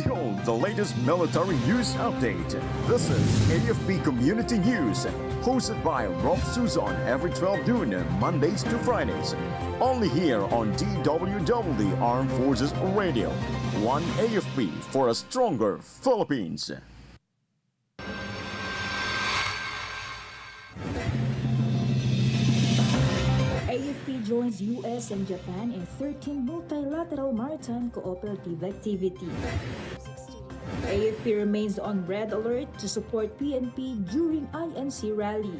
Behold the latest military news update. This is AFP Community News, hosted by Rofh Suzon every 12 noon, Mondays to Fridays. Only here on DWDD Armed Forces Radio. One AFP for a stronger Philippines. AFP joins US and Japan in 13 multilateral maritime cooperative activity. AFP remains on red alert to support PNP during INC rally.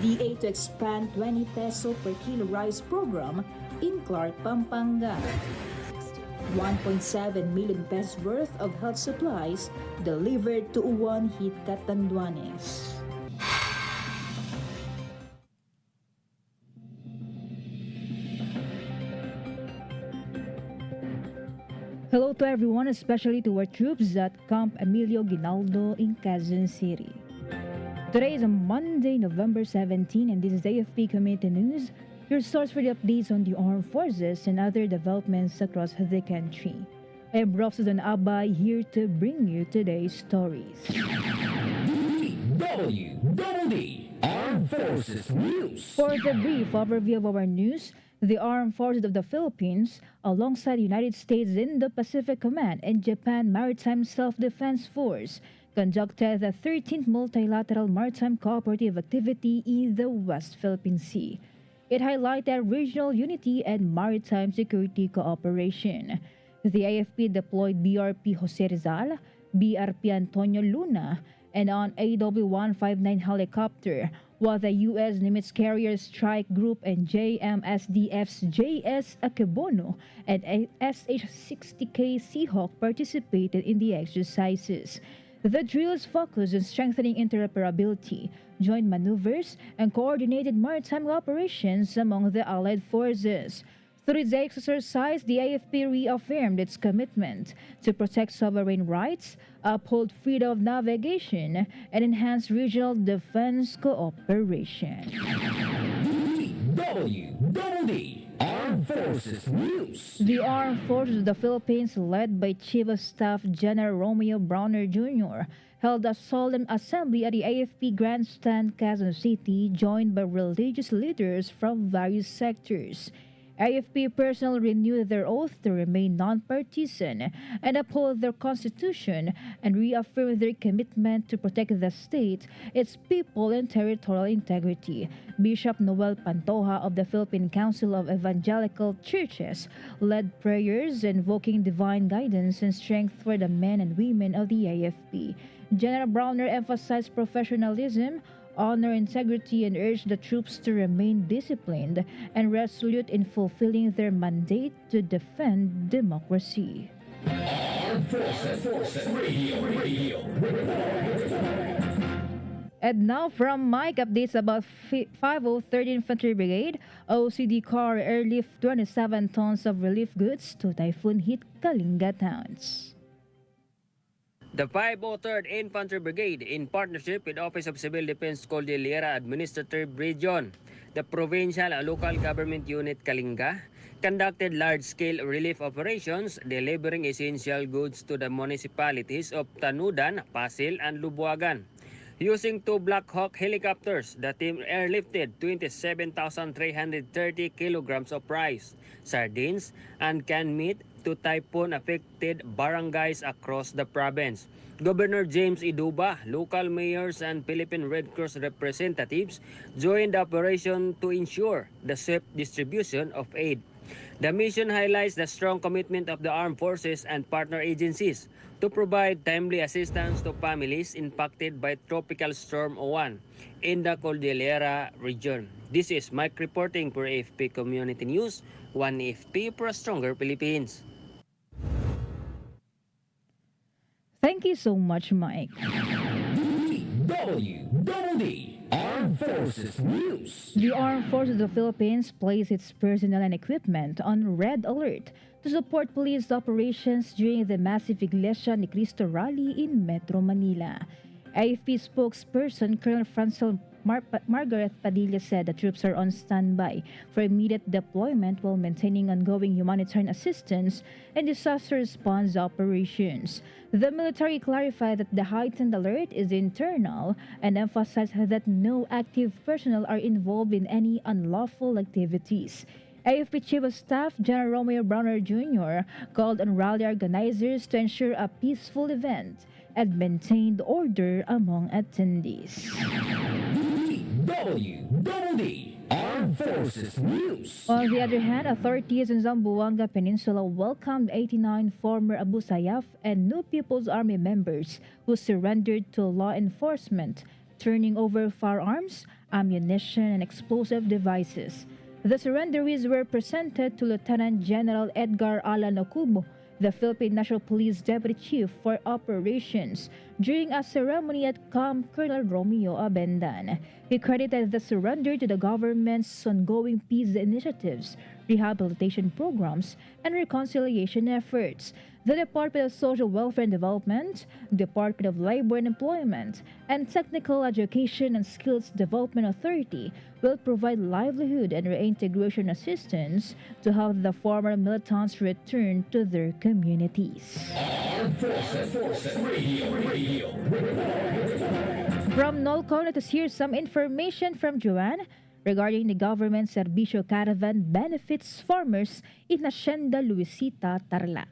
DA to expand 20 peso per kilo rice program in Clark, Pampanga. 1.7 million pesos worth of health supplies delivered to Uwan Hit Catanduanes. Hello to everyone, especially to our troops at Camp Emilio Ginaldo in Quezon City. Today is a Monday, November 17, and this is AFP Community News, your source for the updates on the armed forces and other developments across the country. I am Rofh Suzon-Abay here to bring you today's stories. DWDD Armed Forces News. For the brief overview of our news, the Armed Forces of the Philippines, alongside the United States Indo-Pacific Command and Japan Maritime Self-Defense Force, conducted the 13th multilateral maritime cooperative activity in the West Philippine Sea. It highlighted regional unity and maritime security cooperation. The AFP deployed BRP Jose Rizal, BRP Antonio Luna, and an AW-159 helicopter, while the U.S. Nimitz Carrier Strike Group and JMSDF's J.S. Akebono and SH-60K Seahawk participated in the exercises. The drills focused on strengthening interoperability, joint maneuvers, and coordinated maritime operations among the allied forces. Through the exercise, the AFP reaffirmed its commitment to protect sovereign rights, uphold freedom of navigation, and enhance regional defense cooperation. DWDD Armed Forces News. The Armed Forces of the Philippines, led by Chief of Staff General Romeo Browner Jr., held a solemn assembly at the AFP Grandstand, Quezon City, joined by religious leaders from various sectors. AFP personnel renewed their oath to remain non-partisan and uphold their constitution and reaffirm their commitment to protect the state, its people, and territorial integrity. Bishop Noel Pantoja of the Philippine Council of Evangelical Churches led prayers invoking divine guidance and strength for the men and women of the AFP. General Browner emphasized professionalism, honor, integrity, and urged the troops to remain disciplined and resolute in fulfilling their mandate to defend democracy. Armed Forces Radio. And now from Mike, updates about 5030 Infantry Brigade. OCD car airlift 27 tons of relief goods to typhoon-hit Kalinga towns. The 503rd Infantry Brigade, in partnership with Office of Civil Defense Cordillera Administrative Region, the provincial and local government unit Kalinga, conducted large-scale relief operations delivering essential goods to the municipalities of Tanudan, Pasil, and Lubuagan. Using two Black Hawk helicopters, the team airlifted 27,330 kilograms of rice, sardines, and canned meat to typhoon-affected barangays across the province. Governor James Iduba, local mayors, and Philippine Red Cross representatives joined the operation to ensure the swift distribution of aid. The mission highlights the strong commitment of the armed forces and partner agencies to provide timely assistance to families impacted by Tropical Storm Uwan in the Cordillera region. This is Mike reporting for AFP Community News, one AFP for a stronger Philippines. Thank you so much, Mike. DWDD Armed Forces News. The Armed Forces of the Philippines placed its personnel and equipment on red alert to support police operations during the massive Iglesia Ni Cristo rally in Metro Manila. AFP spokesperson Colonel Francel Margaret Padilla said the troops are on standby for immediate deployment while maintaining ongoing humanitarian assistance and disaster response operations. The military clarified that the heightened alert is internal and emphasized that no active personnel are involved in any unlawful activities. AFP Chief of Staff General Romeo Browner Jr. called on rally organizers to ensure a peaceful event and maintained order among attendees. DWDD Armed Forces News. On the other hand, authorities in Zamboanga Peninsula welcomed 89 former Abu Sayyaf and New People's Army members who surrendered to law enforcement, turning over firearms, ammunition, and explosive devices. The surrenderies were presented to Lieutenant General Edgar Alan Okubo, the Philippine National Police Deputy Chief for Operations, during a ceremony at Camp Colonel Romeo Abendan. He credited the surrender to the government's ongoing peace initiatives, rehabilitation programs, and reconciliation efforts. The Department of Social Welfare and Development, Department of Labor and Employment, and Technical Education and Skills Development Authority will provide livelihood and reintegration assistance to have the former militants return to their communities. Armed Forces Radio. From Nolco, let us hear some information from Joanne regarding the government's Serbisyo Caravan benefits farmers in Hacienda Luisita, Tarlac.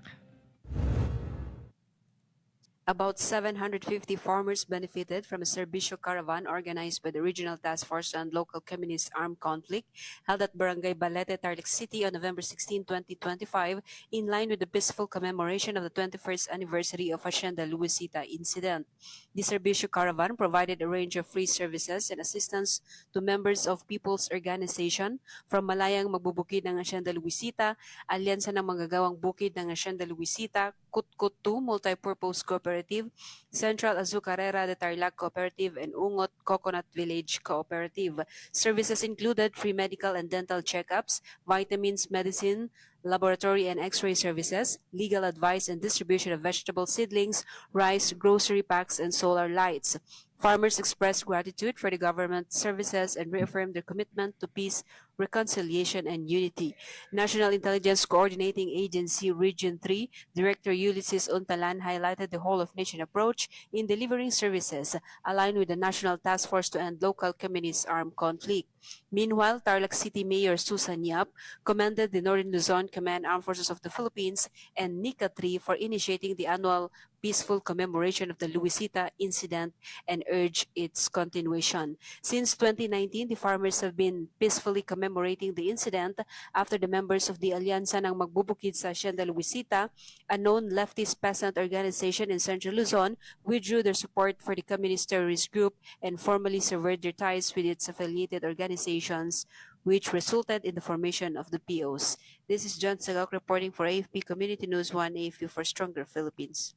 About 750 farmers benefited from a Serbisyo caravan organized by the Regional Task Force on Local Communist Armed Conflict held at Barangay Balete, Tarlac City on November 16, 2025, in line with the peaceful commemoration of the 21st anniversary of Hacienda Luisita incident. The Serbisyo caravan provided a range of free services and assistance to members of people's organization from Malayang Magbubukid ng Hacienda Luisita, Alyansa ng Manggagawang Bukid ng Hacienda Luisita, Kutkutu Multipurpose Cooperative, Central Azucarera de Tarlac Cooperative, and Ungot Coconut Village Cooperative. Services included free medical and dental checkups, vitamins, medicine, laboratory and x-ray services, legal advice and distribution of vegetable seedlings, rice, grocery packs, and solar lights. Farmers expressed gratitude for the government services and reaffirmed their commitment to peace, reconciliation, and unity. National Intelligence Coordinating Agency Region 3 Director Ulysses Untalan highlighted the whole-of-nation approach in delivering services aligned with the National Task Force to End Local Communist Armed Conflict. Meanwhile, Tarlac City Mayor Suzon-Abay commended the Northern Luzon Command Armed Forces of the Philippines and NICA 3 for initiating the annual peaceful commemoration of the Luisita incident and urged its continuation. Since 2019, the farmers have been peacefully commemorating the incident after the members of the Alyansa ng Magbubukid sa Hacienda Luisita, a known leftist peasant organization in Central Luzon, withdrew their support for the communist terrorist group and formally severed their ties with its affiliated organizations, which resulted in the formation of the POs. This is John Sagak reporting for AFP Community News 1 AFP for Stronger Philippines.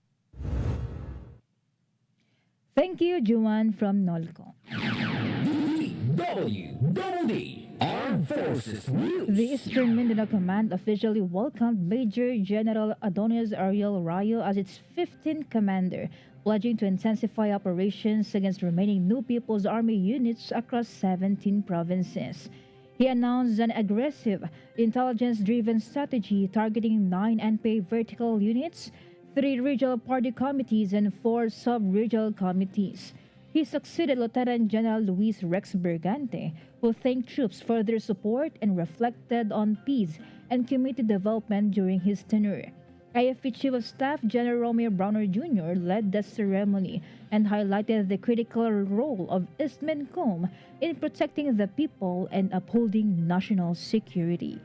Thank you, Juan from Nolco. DWDD Armed Forces News. The Eastern Mindanao Command officially welcomed Major General Adonis Ariel Rayo as its 15th commander, pledging to intensify operations against remaining New People's Army units across 17 provinces. He announced an aggressive, intelligence-driven strategy targeting 9 NPA vertical units, 3 regional party committees, and 4 sub-regional committees. He succeeded Lieutenant General Luis Rex Bergante, who thanked troops for their support and reflected on peace and community development during his tenure. AFP Chief of Staff General Romeo Browner Jr. led the ceremony and highlighted the critical role of Eastmancom in protecting the people and upholding national security.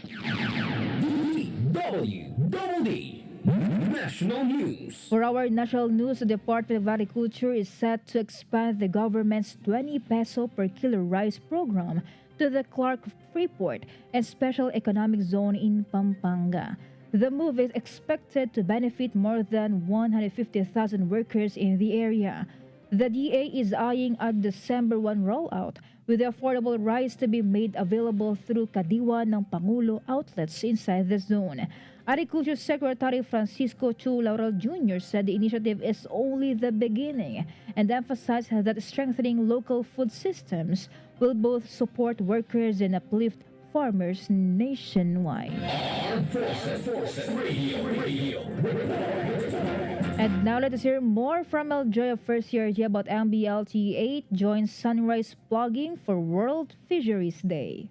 DWDD National News. For our national news, the Department of Agriculture is set to expand the government's 20 peso per kilo rice program to the Clark Freeport and Special Economic Zone in Pampanga. The move is expected to benefit more than 150,000 workers in the area. The DA is eyeing a December 1 rollout, with the affordable rice to be made available through Kadiwa ng Pangulo outlets inside the zone. Agriculture Secretary Francisco Chu Laurel Jr. said the initiative is only the beginning and emphasized that strengthening local food systems will both support workers and uplift farmers nationwide. Armed Forces Radio. And now let us hear more from Eljoy of First Year G about MBLT 8 joins sunrise plugging for World Fisheries Day.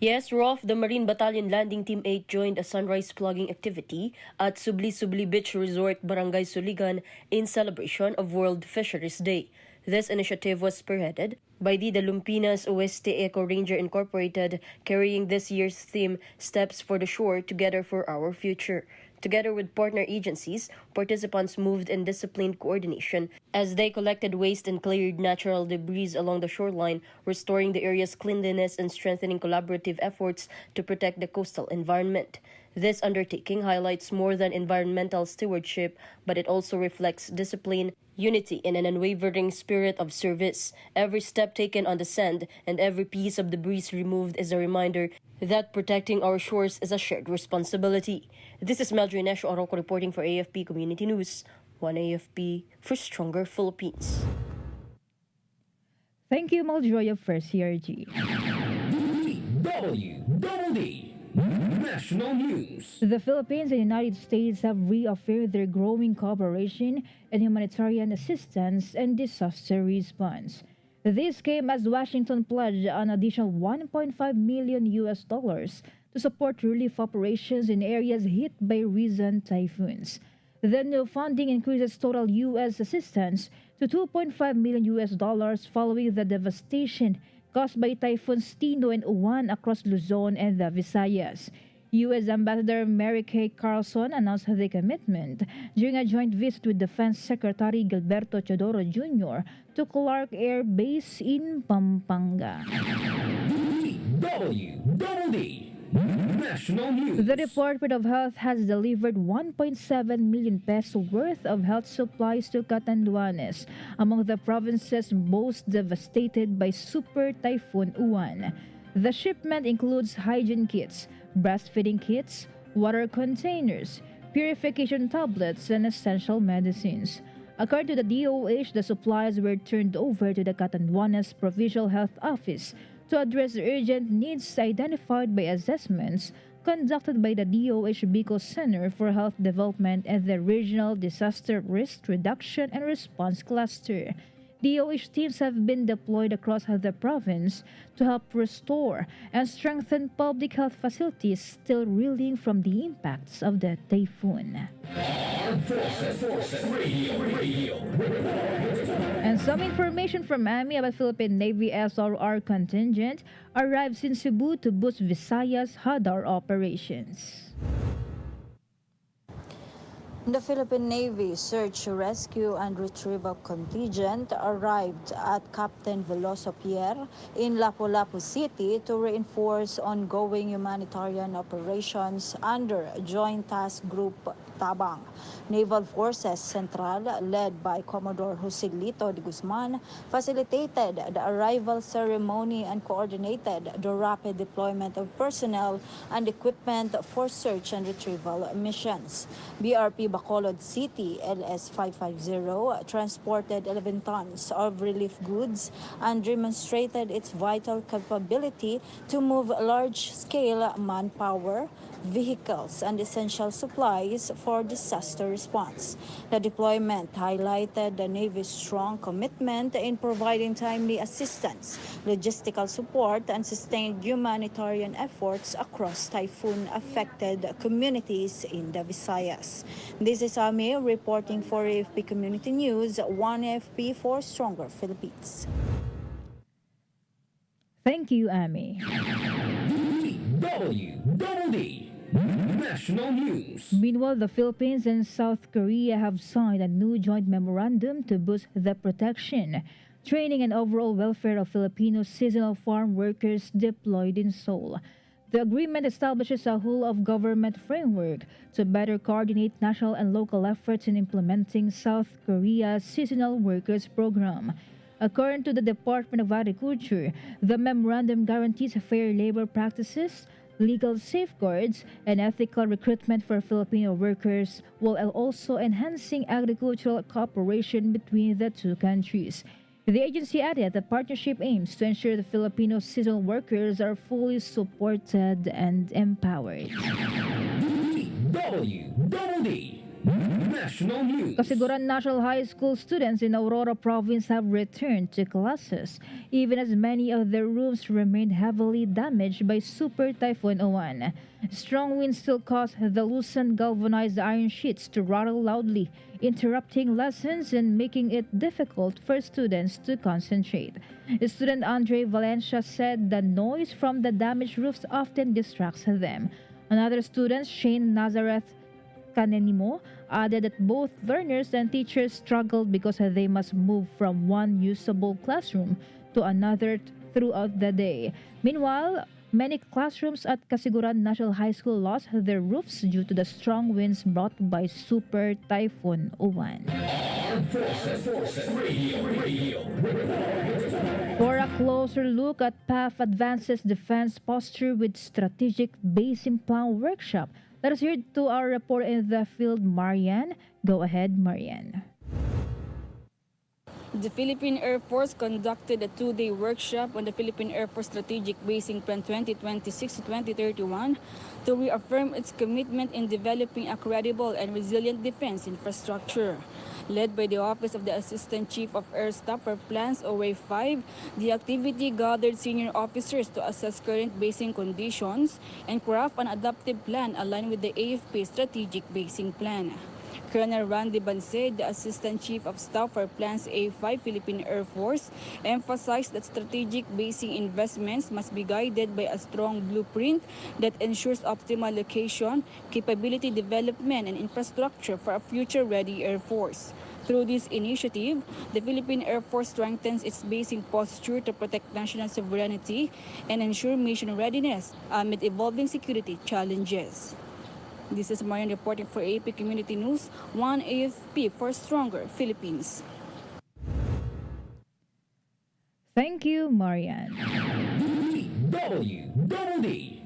Yes, Rofh, the Marine Battalion Landing Team 8 joined a sunrise plugging activity at Subli Beach Resort, Barangay Suligan in celebration of World Fisheries Day. This initiative was spearheaded by the Lumpinas Oeste Eco Ranger Incorporated, carrying this year's theme, Steps for the Shore, Together for Our Future. Together with partner agencies, participants moved in disciplined coordination as they collected waste and cleared natural debris along the shoreline, restoring the area's cleanliness and strengthening collaborative efforts to protect the coastal environment. This undertaking highlights more than environmental stewardship, but it also reflects discipline, unity, and an unwavering spirit of service. Every step taken on the sand and every piece of debris removed is a reminder that protecting our shores is a shared responsibility. This is Meldry Nesho Oroco reporting for AFP Community News. One AFP for stronger Philippines. Thank you, Maljoy of First CRG. DWDD National News. The Philippines and United States have reaffirmed their growing cooperation in humanitarian assistance and disaster response. This came as Washington pledged an additional $1.5 million to support relief operations in areas hit by recent typhoons. The new funding increases total U.S. assistance to $2.5 million following the devastation caused by typhoons Tino and Uwan across Luzon and the Visayas. U.S. Ambassador Mary Kay Carlson announced the commitment during a joint visit with Defense Secretary Gilberto Teodoro Jr. to Clark Air Base in Pampanga. DWDD National News. The Department of Health has delivered 1.7 million pesos worth of health supplies to Catanduanes, among the provinces most devastated by Super Typhoon Uwan. The shipment includes hygiene kits, breastfeeding kits, water containers, purification tablets, and essential medicines. According to the DOH, the supplies were turned over to the Catanduanes Provincial Health Office to address urgent needs identified by assessments conducted by the DOH Bicol Center for Health Development and the Regional Disaster Risk Reduction and Response Cluster. DOH teams have been deployed across the province to help restore and strengthen public health facilities still reeling from the impacts of the typhoon. Armed Forces Radio. And some information from AMI about Philippine Navy SRR contingent arrives in Cebu to boost Visayas Hadar operations. The Philippine Navy Search, Rescue and Retrieval Contingent arrived at Captain Veloso Pierre in Lapu-Lapu City to reinforce ongoing humanitarian operations under Joint Task Group Tabang. Naval Forces Central, led by Commodore Joselito de Guzman, facilitated the arrival ceremony and coordinated the rapid deployment of personnel and equipment for search and retrieval missions. BRP Bacolod City LS-550 transported 11 tons of relief goods and demonstrated its vital capability to move large-scale manpower, vehicles, and essential supplies for disaster response. The deployment highlighted the Navy's strong commitment in providing timely assistance, logistical support, and sustained humanitarian efforts across typhoon-affected communities in the Visayas. This is Ame reporting for AFP Community News, 1 AFP for Stronger Philippines. Thank you, Amy. DWDD National News. Meanwhile, the Philippines and South Korea have signed a new joint memorandum to boost the protection, training, and overall welfare of Filipino seasonal farm workers deployed in Seoul. The agreement establishes a whole-of-government framework to better coordinate national and local efforts in implementing South Korea's seasonal workers program. According to the Department of Agriculture, the memorandum guarantees fair labor practices, legal safeguards, and ethical recruitment for Filipino workers, while also enhancing agricultural cooperation between the two countries. The agency added the partnership aims to ensure the Filipino seasonal workers are fully supported and empowered. DWDD National News. Kasiguran National High School students in Aurora Province have returned to classes, even as many of their rooms remained heavily damaged by Super Typhoon Uwan. Strong winds still caused the loosened galvanized iron sheets to rattle loudly, interrupting lessons and making it difficult for students to concentrate. Student Andre Valencia said the noise from the damaged roofs often distracts them. Another student, Shane Nazareth Kanenimo, added that both learners and teachers struggled because they must move from one usable classroom to another throughout the day. Meanwhile, many classrooms at Kasiguran National High School lost their roofs due to the strong winds brought by Super Typhoon Uwan. Armed Forces Radio. For a closer look at PAF advances defense posture with strategic basing plan workshop, let us hear to our report in the field, Marian. Go ahead, Marian. The Philippine Air Force conducted a two-day workshop on the Philippine Air Force Strategic Basing Plan 2026 to 2031 to reaffirm its commitment in developing a credible and resilient defense infrastructure. Led by the Office of the Assistant Chief of Air Staff for Plans OA5, the activity gathered senior officers to assess current basing conditions and craft an adaptive plan aligned with the AFP Strategic Basing Plan. Colonel Randy Bansay, the Assistant Chief of Staff for Plans A5 Philippine Air Force, emphasized that strategic basing investments must be guided by a strong blueprint that ensures optimal location, capability development, and infrastructure for a future-ready Air Force. Through this initiative, the Philippine Air Force strengthens its basing posture to protect national sovereignty and ensure mission readiness amid evolving security challenges. This is Marian reporting for AP Community News, 1 AFP for Stronger Philippines. Thank you, Marian. DWDD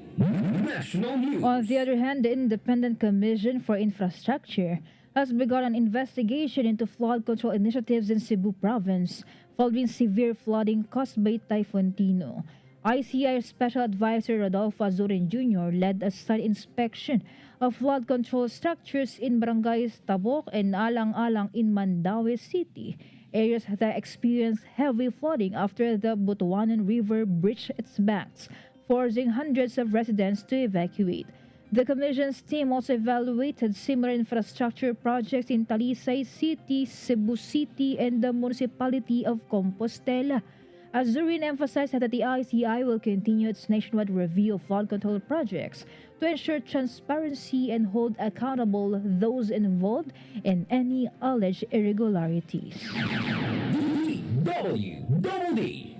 National News. On the other hand, the Independent Commission for Infrastructure has begun an investigation into flood control initiatives in Cebu Province following severe flooding caused by Typhoon Tino. ICI Special Advisor Rodolfo Azurin Jr. led a site inspection of flood control structures in barangays Tabok and Alang-Alang in Mandaue City, areas that experienced heavy flooding after the Butuanan River breached its banks, forcing hundreds of residents to evacuate. The Commission's team also evaluated similar infrastructure projects in Talisay City, Cebu City, and the municipality of Compostela. Azurin emphasized that the ICI will continue its nationwide review of flood control projects to ensure transparency and hold accountable those involved in any alleged irregularities. DWDD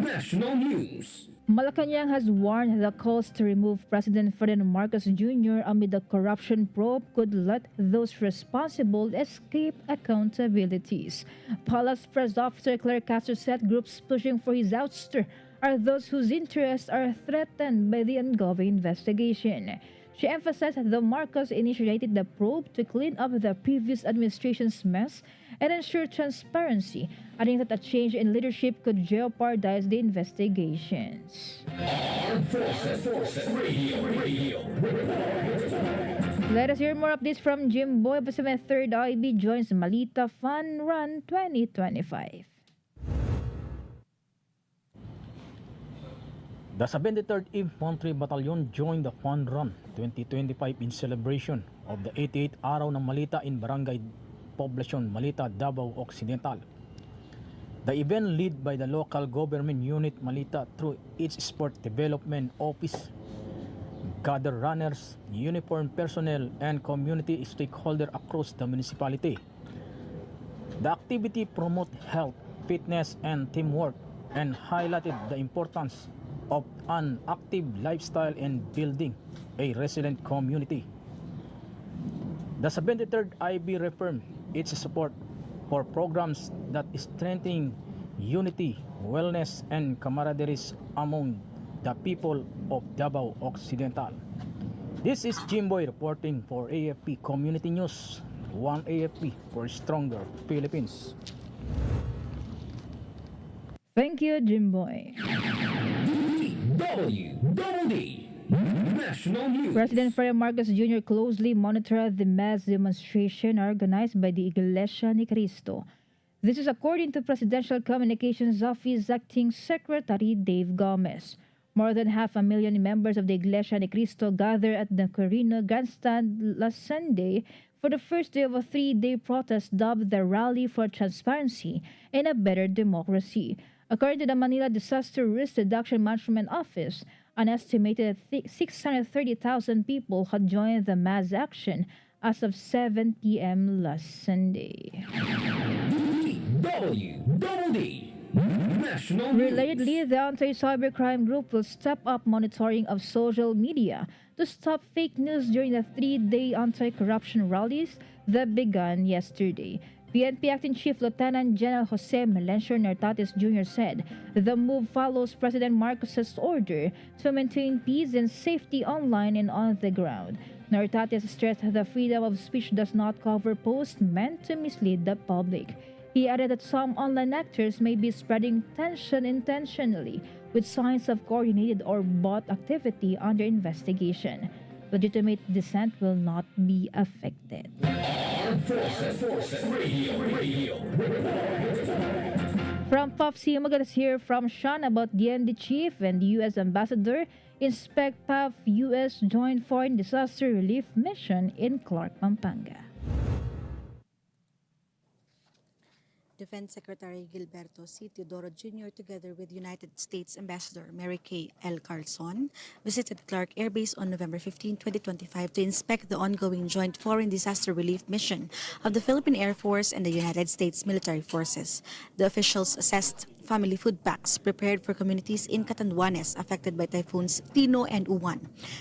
National News. Malacanang has warned the calls to remove President Ferdinand Marcos Jr. amid the corruption probe could let those responsible escape accountabilities. Palace Press Officer Claire Castro said groups pushing for his ouster are those whose interests are threatened by the ongoing investigation. She emphasized that the Marcos initiated the probe to clean up the previous administration's mess and ensure transparency, adding that a change in leadership could jeopardize the investigations. Armed Forces Radio. Let us hear more updates from Jim Boy. Basta 3rd IB joins Malita Fun Run 2025. The 73rd Infantry Battalion joined the Fun Run 2025 in celebration of the 88th Araw ng Malita in Barangay Poblacion, Malita, Davao Occidental. The event led by the local government unit Malita through its Sport Development Office, gathered runners, uniformed personnel, and community stakeholders across the municipality. The activity promoted health, fitness, and teamwork and highlighted the importance of an active lifestyle and building a resilient community. The 73rd IB reaffirmed its support for programs that strengthen unity, wellness, and camaraderie among the people of Davao Occidental. This is Jimboy reporting for AFP Community News. One AFP for stronger Philippines. Thank you, Jimboy. DWDD National News. President Ferdinand Marcos Jr. closely monitored the mass demonstration organized by the Iglesia ni Cristo. This is according to Presidential Communications Office Acting Secretary Dave Gomez. More than 500,000 members of the Iglesia ni Cristo gathered at the Corino Grandstand last Sunday for the first day of a 3-day protest dubbed the Rally for Transparency and a Better Democracy. According to the Manila Disaster Risk Reduction Management Office, an estimated 630,000 people had joined the mass action as of 7 p.m. last Sunday. DWDD National News. Relatedly, the anti-cybercrime group will step up monitoring of social media to stop fake news during the 3-day anti-corruption rallies that began yesterday. PNP Acting Chief Lieutenant General Jose Melencio Nartates Jr. said the move follows President Marcos's order to maintain peace and safety online and on the ground. Nartates stressed that freedom of speech does not cover posts meant to mislead the public. He added that some online actors may be spreading tension intentionally, with signs of coordinated or bot activity under investigation. Legitimate dissent will not be affected. Armed Forces Radio. From POPC, let's hear from Sean about DND Chief and U.S. Ambassador inspect PAF U.S. Joint Foreign Disaster Relief Mission in Clark, Pampanga. Defense Secretary Gilberto C. Teodoro Jr. together with United States Ambassador Mary Kay L. Carlson visited Clark Air Base on November 15, 2025 to inspect the ongoing Joint Foreign Disaster Relief Mission of the Philippine Air Force and the United States Military Forces. The officials assessed family food packs prepared for communities in Catanduanes affected by typhoons Tino and Uwan.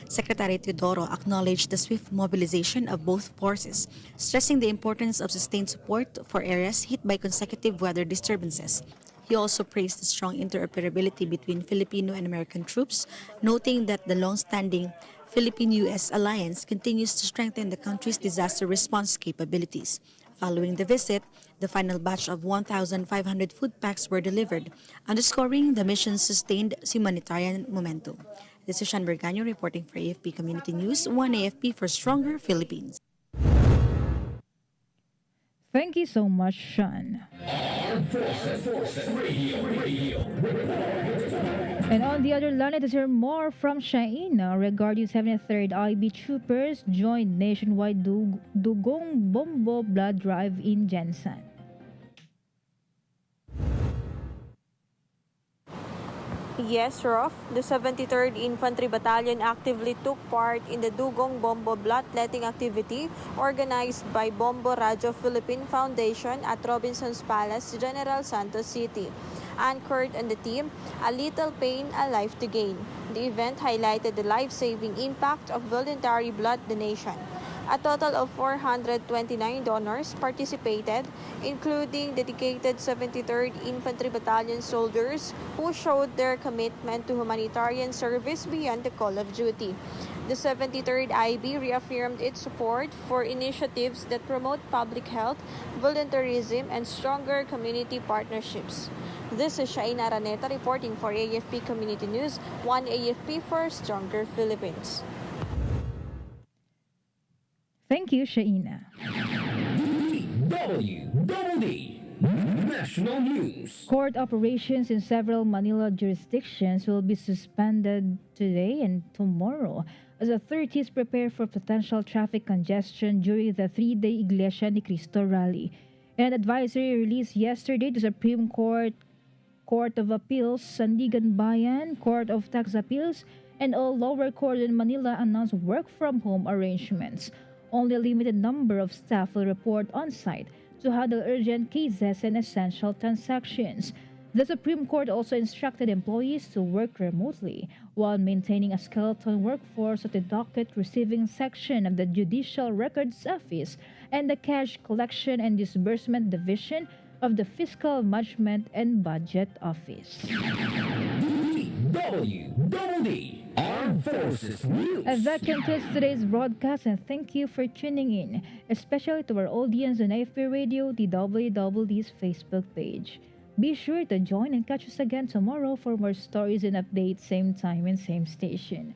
Secretary Teodoro acknowledged the swift mobilization of both forces, stressing the importance of sustained support for areas hit by consecutive weather disturbances. He also praised the strong interoperability between Filipino and American troops, noting that the long-standing Philippine-U.S. alliance continues to strengthen the country's disaster response capabilities. Following the visit, the final batch of 1,500 food packs were delivered, underscoring the mission's sustained humanitarian momentum. This is Sean Berganyo reporting for AFP Community News, One AFP for Stronger Philippines. Thank you so much, Sean. Armed Forces Radio. And on the other line, let's hear more from Shaina regarding 73rd IB troopers joined nationwide Dugong Bombo blood drive in Jensen. Yes, Rofh, the 73rd Infantry Battalion actively took part in the Dugong Bombo bloodletting activity organized by Bombo Radio Philippine Foundation at Robinson's Palace, General Santos City. Anchored on the theme, A Little Pain, a Life to Gain. The event highlighted the life-saving impact of voluntary blood donation. A total of 429 donors participated, including dedicated 73rd Infantry Battalion soldiers who showed their commitment to humanitarian service beyond the call of duty. The 73rd IB reaffirmed its support for initiatives that promote public health, volunteerism, and stronger community partnerships. This is Shaina Raneta reporting for AFP Community News, One AFP for Stronger Philippines. Thank you, Shaina. DWDD National News. Court operations in several Manila jurisdictions will be suspended today and tomorrow as authorities prepare for potential traffic congestion during the 3-day Iglesia ni Cristo rally. In an advisory released yesterday, the Supreme Court, Court of Appeals, Sandigan Bayan, Court of Tax Appeals, and all lower courts in Manila announced work-from-home arrangements. Only a limited number of staff will report on-site to handle urgent cases and essential transactions. The Supreme Court also instructed employees to work remotely while maintaining a skeleton workforce at the docket receiving section of the Judicial Records Office and the Cash Collection and Disbursement Division of the Fiscal Management and Budget Office. DWDD Armed Forces News. And that concludes today's broadcast, and thank you for tuning in, especially to our audience on AFP Radio, the DWDD's Facebook page. Be sure to join and catch us again tomorrow for more stories and updates, same time and same station.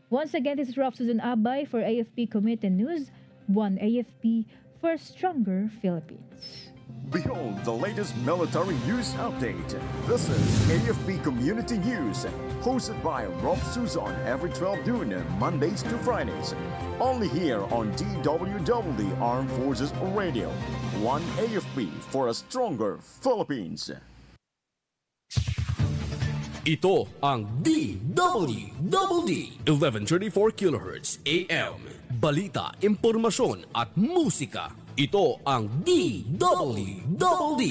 Once again, this is Rofh Suzon-Abay for AFP Community News, one AFP for a stronger Philippines. Behold the latest military news update. This is AFP Community News, hosted by Rofh Suzon every 12 noon, Mondays to Fridays. Only here on DWDD Armed Forces Radio. One AFP for a stronger Philippines. Ito ang DWDD 1134 kHz AM. Balita, impormasyon at musika. Ito ang DWDD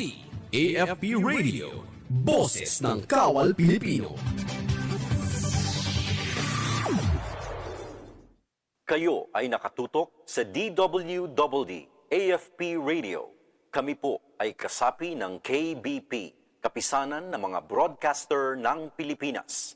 AFP Radio. Boses ng Kawal Pilipino. Kayo ay nakatutok sa DWDD AFP Radio. Kami po ay kasapi ng KBP, Kapisanan ng mga Broadcaster ng Pilipinas.